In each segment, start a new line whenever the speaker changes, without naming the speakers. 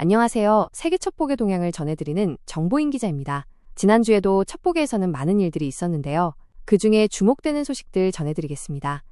안녕하세요. 세계 첩보계 동향을 전해드리는 정보인 기자입니다. 지난주에도 첩보계에서는 많은 일들이 있었는데요. 그 중에 주목되는 소식들 전해드리겠습니다.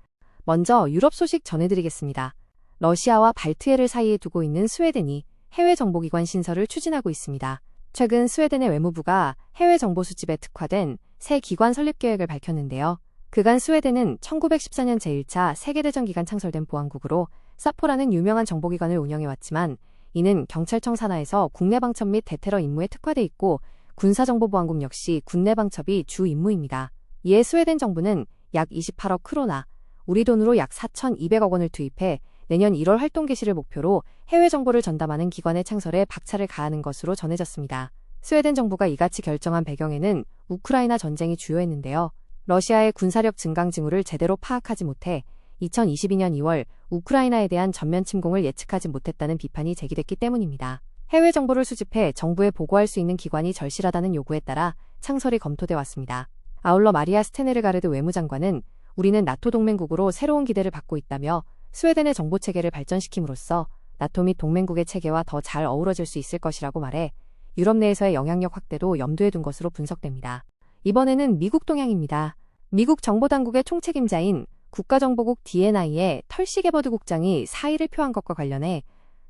먼저 유럽 소식 전해드리겠습니다. 러시아와 발트해를 사이에 두고 있는 스웨덴이 해외 정보기관 신설을 추진하고 있습니다. 최근 스웨덴의 외무부가 해외 정보 수집에 특화된 새 기관 설립 계획을 밝혔는데요. 그간 스웨덴은 1914년 제1차 세계대전 기간 창설된 보안국으로 사포라는 유명한 정보기관을 운영해왔지만 이는 경찰청 산하에서 국내 방첩 및 대테러 임무에 특화돼 있고 군사정보보안국 역시 국내 방첩이 주 임무입니다. 이에 스웨덴 정부는 약 28억 크로나, 우리 돈으로 약 4,200억 원을 투입해 내년 1월 활동 개시를 목표로 해외 정보를 전담하는 기관의 창설에 박차를 가하는 것으로 전해졌습니다. 스웨덴 정부가 이같이 결정한 배경에는 우크라이나 전쟁이 주요했는데요. 러시아의 군사력 증강 징후를 제대로 파악하지 못해 2022년 2월 우크라이나에 대한 전면 침공을 예측하지 못했다는 비판이 제기됐기 때문입니다. 해외 정보를 수집해 정부에 보고할 수 있는 기관이 절실하다는 요구에 따라 창설이 검토돼 왔습니다. 아울러 마리아 스테네르가르드 외무장관은 우리는 나토 동맹국으로 새로운 기대를 받고 있다며 스웨덴의 정보체계를 발전시킴으로써 나토 및 동맹국의 체계와 더 잘 어우러질 수 있을 것이라고 말해 유럽 내에서의 영향력 확대도 염두에 둔 것으로 분석됩니다. 이번에는 미국 동향입니다. 미국 정보당국의 총책임자인 국가정보국 DNI의 털시 게버드 국장이 사의를 표한 것과 관련해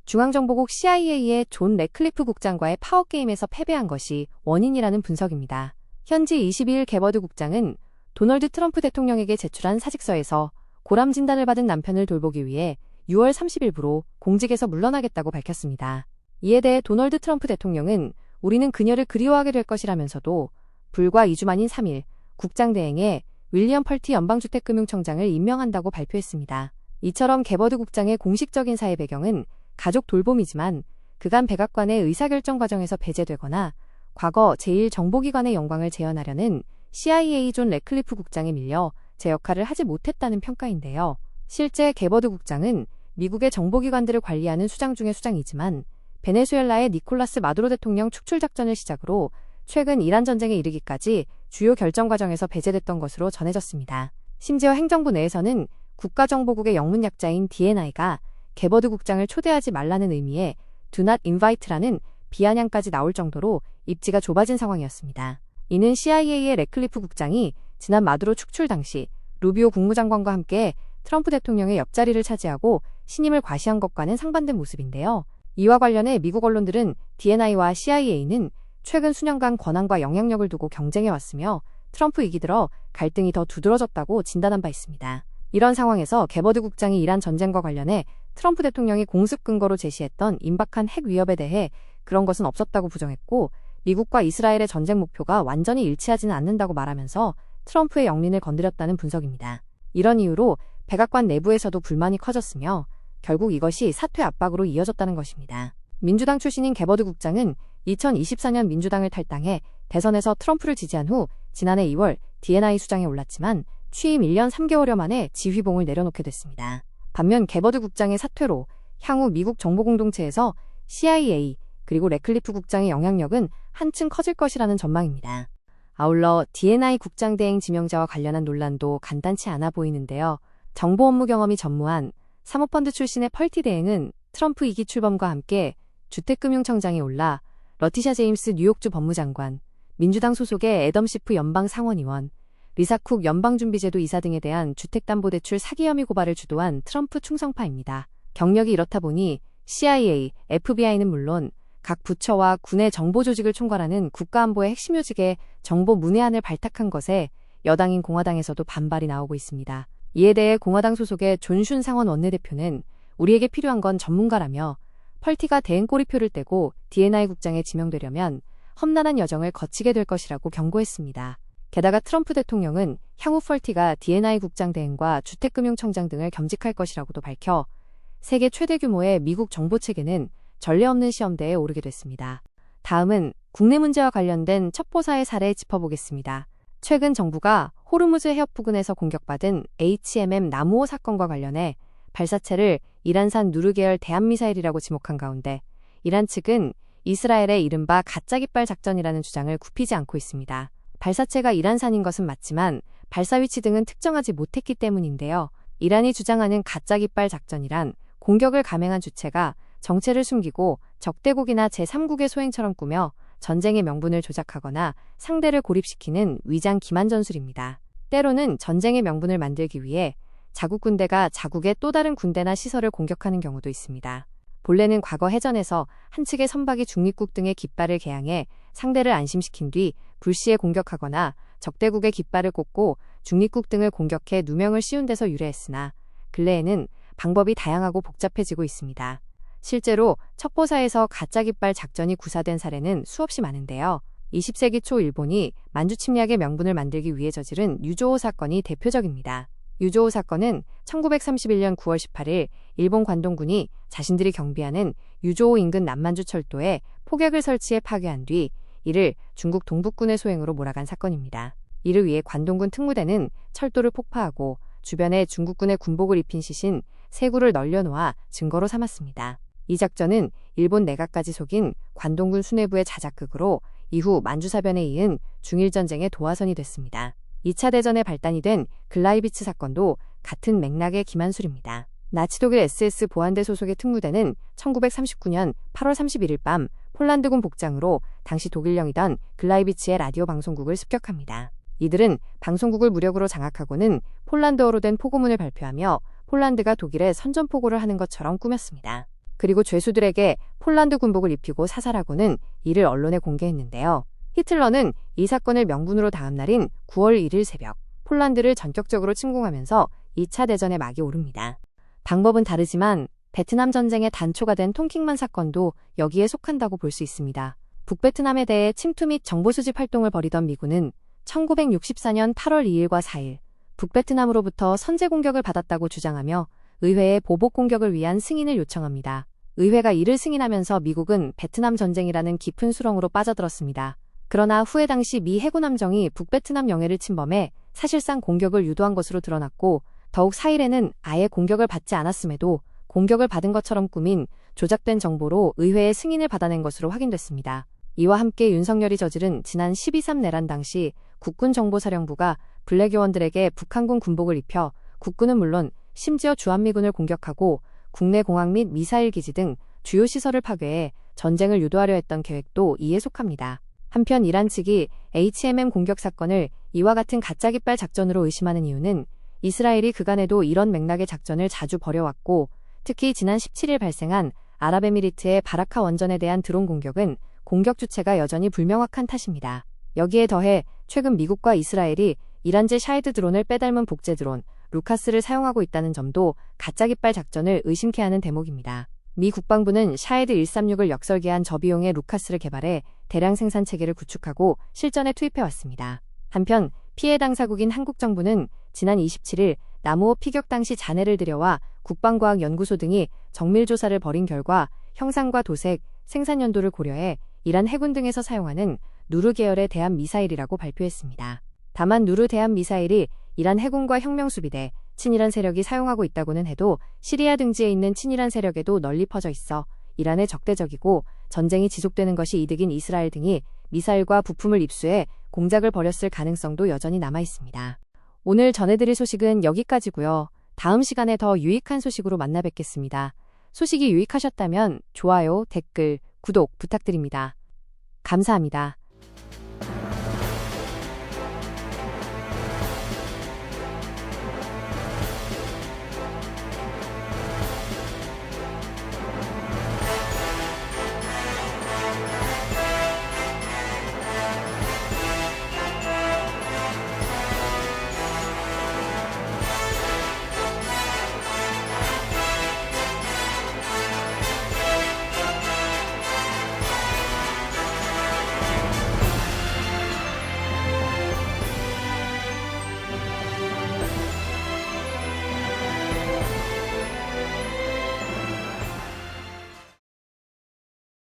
중앙정보국 CIA의 존 래클리프 국장과의 파워게임에서 패배한 것이 원인이라는 분석입니다. 현지 22일 게버드 국장은 도널드 트럼프 대통령에게 제출한 사직서에서 고람 진단을 받은 남편을 돌보기 위해 6월 30일부로 공직에서 물러나겠다고 밝혔습니다. 이에 대해 도널드 트럼프 대통령은 우리는 그녀를 그리워하게 될 것이라면서도 불과 2주 만인 3일 국장 대행에 윌리엄 펄티 연방주택금융청장을 임명한다고 발표했습니다. 이처럼 게버드 국장의 공식적인 사의 배경은 가족 돌봄이지만 그간 백악관의 의사결정 과정에서 배제되거나 과거 제1정보기관의 영광을 재현하려는 CIA 존 래클리프 국장에 밀려 제 역할을 하지 못했다는 평가인데요. 실제 게버드 국장은 미국의 정보기관들을 관리하는 수장 중의 수장이지만 베네수엘라의 니콜라스 마두로 대통령 축출 작전을 시작으로 최근 이란 전쟁에 이르기까지 주요 결정 과정에서 배제됐던 것으로 전해졌습니다. 심지어 행정부 내에서는 국가정보국의 영문 약자인 DNI가 게버드 국장을 초대하지 말라는 의미의 Do not invite라는 비아냥까지 나올 정도로 입지가 좁아진 상황이었습니다. 이는 CIA의 래클리프 국장이 지난 마두로 축출 당시 루비오 국무장관과 함께 트럼프 대통령의 옆자리를 차지하고 신임을 과시한 것과는 상반된 모습인데요. 이와 관련해 미국 언론들은 DNI와 CIA는 최근 수년간 권한과 영향력을 두고 경쟁해왔으며 트럼프 이기 들어 갈등이 더 두드러졌다고 진단한 바 있습니다. 이런 상황에서 게버드 국장이 이란 전쟁과 관련해 트럼프 대통령이 공습 근거로 제시했던 임박한 핵 위협에 대해 그런 것은 없었다고 부정했고 미국과 이스라엘의 전쟁 목표가 완전히 일치하지는 않는다고 말하면서 트럼프의 영린을 건드렸다는 분석입니다. 이런 이유로 백악관 내부에서도 불만이 커졌으며 결국 이것이 사퇴 압박으로 이어졌다는 것입니다. 민주당 출신인 게버드 국장은 2024년 민주당을 탈당해 대선에서 트럼프를 지지한 후 지난해 2월 DNI 수장에 올랐지만 취임 1년 3개월여 만에 지휘봉을 내려놓게 됐습니다. 반면 게버드 국장의 사퇴로 향후 미국 정보공동체에서 CIA 그리고 래클리프 국장의 영향력은 한층 커질 것이라는 전망입니다. 아울러 DNI 국장 대행 지명자와 관련한 논란도 간단치 않아 보이는데요. 정보 업무 경험이 전무한 사모펀드 출신의 펄티 대행은 트럼프 2기 출범과 함께 주택금융청장에 올라 러티샤 제임스 뉴욕주 법무장관, 민주당 소속의 애덤 시프 연방 상원의원, 리사 쿡 연방준비제도 이사 등에 대한 주택담보대출 사기 혐의 고발을 주도한 트럼프 충성파입니다. 경력이 이렇다 보니 CIA, FBI는 물론 각 부처와 군의 정보조직을 총괄하는 국가안보의 핵심 요직에 정보 문외한을 발탁한 것에 여당인 공화당에서도 반발이 나오고 있습니다. 이에 대해 공화당 소속의 존 슌 상원 원내대표는 우리에게 필요한 건 전문가라며 펄티가 대행 꼬리표를 떼고 DNI 국장에 지명되려면 험난한 여정을 거치게 될 것이라고 경고했습니다. 게다가 트럼프 대통령은 향후 펄티가 DNI 국장 대행과 주택금융청장 등을 겸직할 것이라고도 밝혀 세계 최대 규모의 미국 정보체계는 전례 없는 시험대에 오르게 됐습니다. 다음은 국내 문제와 관련된 첩보사의 사례 짚어보겠습니다. 최근 정부가 호르무즈 해협 부근에서 공격받은 HMM 나무호 사건과 관련해 발사체를 이란산 누르 계열 대한미사일이라고 지목한 가운데 이란 측은 이스라엘의 이른바 가짜 깃발 작전이라는 주장을 굽히지 않고 있습니다. 발사체가 이란산인 것은 맞지만 발사 위치 등은 특정하지 못했기 때문인데요. 이란이 주장하는 가짜 깃발 작전이란 공격을 감행한 주체가 정체를 숨기고 적대국이나 제3국의 소행처럼 꾸며 전쟁의 명분을 조작하거나 상대를 고립시키는 위장 기만 전술입니다. 때로는 전쟁의 명분을 만들기 위해 자국 군대가 자국의 또 다른 군대나 시설을 공격하는 경우도 있습니다. 본래는 과거 해전에서 한 측의 선박이 중립국 등의 깃발을 개양해 상대를 안심시킨 뒤 불시에 공격하거나 적대국의 깃발을 꽂고 중립국 등을 공격해 누명을 씌운 데서 유래했으나 근래에는 방법이 다양하고 복잡해지고 있습니다. 실제로 첩보사에서 가짜 깃발 작전이 구사된 사례는 수없이 많은데요. 20세기 초 일본이 만주 침략의 명분을 만들기 위해 저지른 유조오 사건이 대표적입니다. 유조오 사건은 1931년 9월 18일 일본 관동군이 자신들이 경비하는 유조오 인근 남만주 철도에 포격을 설치해 파괴한 뒤 이를 중국 동북군의 소행으로 몰아간 사건입니다. 이를 위해 관동군 특무대는 철도를 폭파하고 주변에 중국군의 군복을 입힌 시신 3구를 널려놓아 증거로 삼았습니다. 이 작전은 일본 내각까지 속인 관동군 수뇌부의 자작극으로 이후 만주사변에 이은 중일전쟁의 도화선이 됐습니다. 2차 대전에 발단이 된 글라이비츠 사건도 같은 맥락의 기만술입니다. 나치독일 SS 보안대 소속의 특무대는 1939년 8월 31일 밤 폴란드군 복장으로 당시 독일령이던 글라이비츠의 라디오 방송국을 습격합니다. 이들은 방송국을 무력으로 장악하고는 폴란드어로 된 포고문을 발표하며 폴란드가 독일에 선전포고를 하는 것처럼 꾸몄습니다. 그리고 죄수들에게 폴란드 군복을 입히고 사살하고는 이를 언론에 공개했는데요. 히틀러는 이 사건을 명분으로 다음 날인 9월 1일 새벽 폴란드를 전격적으로 침공하면서 2차 대전의 막이 오릅니다. 방법은 다르지만 베트남 전쟁의 단초가 된 tonkinman 사건도 여기에 속한다고 볼 수 있습니다. 북베트남에 대해 침투 및 정보 수집 활동을 벌이던 미군은 1964년 8월 2일과 4일 북베트남으로부터 선제 공격을 받았다고 주장하며 의회에 보복 공격을 위한 승인을 요청합니다. 의회가 이를 승인하면서 미국은 베트남 전쟁이라는 깊은 수렁으로 빠져들었습니다. 그러나 후에 당시 미 해군 함정이 북베트남 영해를 침범해 사실상 공격을 유도한 것으로 드러났고 더욱 4일에는 아예 공격을 받지 않았음에도 공격을 받은 것처럼 꾸민 조작된 정보로 의회의 승인을 받아낸 것으로 확인됐습니다. 이와 함께 윤석열이 저지른 지난 12.3 내란 당시 국군정보사령부가 블랙 요원들에게 북한군 군복을 입혀 국군은 물론 심지어 주한미군을 공격하고 국내 공항 및 미사일 기지 등 주요 시설을 파괴해 전쟁을 유도하려 했던 계획도 이에 속합니다. 한편 이란 측이 HMM 공격 사건을 이와 같은 가짜 깃발 작전으로 의심하는 이유는 이스라엘이 그간에도 이런 맥락의 작전을 자주 벌여왔고 특히 지난 17일 발생한 아랍에미리트의 바라카 원전에 대한 드론 공격은 공격 주체가 여전히 불명확한 탓입니다. 여기에 더해 최근 미국과 이스라엘이 이란제 샤헤드 드론을 빼닮은 복제 드론 루카스를 사용하고 있다는 점도 가짜 깃발 작전을 의심케 하는 대목입니다. 미 국방부는 샤헤드 136을 역설계한 저비용의 루카스를 개발해 대량 생산 체계를 구축하고 실전에 투입해왔습니다. 한편 피해 당사국인 한국 정부는 지난 27일 남우호 피격 당시 잔해를 들여와 국방과학연구소 등이 정밀조사를 벌인 결과 형상과 도색, 생산 연도를 고려해 이란 해군 등에서 사용하는 누르 계열의 대함 미사일이라고 발표했습니다. 다만 누르 대함 미사일이 이란 해군과 혁명수비대, 친이란 세력이 사용하고 있다고는 해도 시리아 등지에 있는 친이란 세력에도 널리 퍼져 있어 이란에 적대적이고 전쟁이 지속되는 것이 이득인 이스라엘 등이 미사일과 부품을 입수해 공작을 벌였을 가능성도 여전히 남아 있습니다. 오늘 전해드릴 소식은 여기까지고요. 다음 시간에 더 유익한 소식으로 만나 뵙겠습니다. 소식이 유익하셨다면 좋아요, 댓글, 구독 부탁드립니다. 감사합니다.